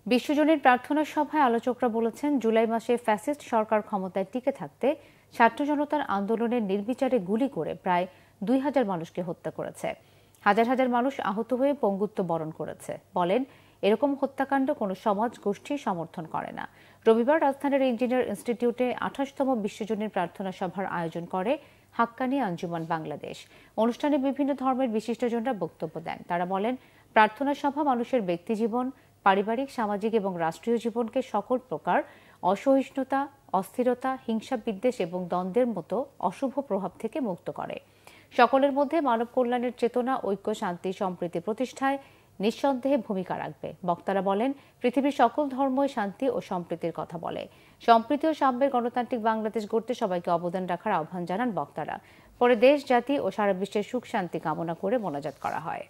বিশ্বজনীন প্রার্থনা সভায় আলোচকরা বলেছেন, জুলাই মাসে ফ্যাসিস্ট সরকার ক্ষমতায় টিকে থাকতে ছাত্র জনতার আন্দোলনের নির্বিচারে গুলি করে প্রায় ২,০০০ মানুষকে হত্যা করেছে। হাজার হাজার মানুষ আহত হয়ে পঙ্গুত্ব বরণ করেছে। বলেন, এরকম হত্যাকাণ্ড কোনো সমাজ গোষ্ঠী সমর্থন করে না। রবিবার রাজধানীর ইঞ্জিনিয়ার ইনস্টিটিউটে ২৮তম বিশ্বজনীন প্রার্থনা সভার আয়োজন করে হাক্কানি আঞ্জুমান বাংলাদেশ। অনুষ্ঠানে বিভিন্ন ধর্মের বিশিষ্টজনরা বক্তব্য দেন। তারা বলেন, প্রার্থনা সভা মানুষের ব্যক্তিজীবন, পারিবারিক, সামাজিক এবং রাষ্ট্রীয় জীবনকে সকল প্রকার অসহিষ্ণুতা, অস্থিরতা, হিংসা, বিদ্বেষ এবং দ্বন্দ্বের মতো অশুভ প্রভাব থেকে মুক্ত করে। সকলের মধ্যে মানব কল্যাণের চেতনা, ঐক্য, শান্তি, সম্প্রীতি প্রতিষ্ঠায় নিঃসন্দেহে ভূমিকা রাখবে। বক্তারা বলেন, পৃথিবীর সকল ধর্মই শান্তি ও সম্প্রীতির কথা বলে। সম্প্রীতি ও সাম্যের গণতান্ত্রিক বাংলাদেশ গড়তে সবাইকে অবদান রাখার আহ্বান জানান বক্তারা। পরে দেশ, জাতি ও সারা বিশ্বের সুখ শান্তি কামনা করে মোনাজাত করা হয়।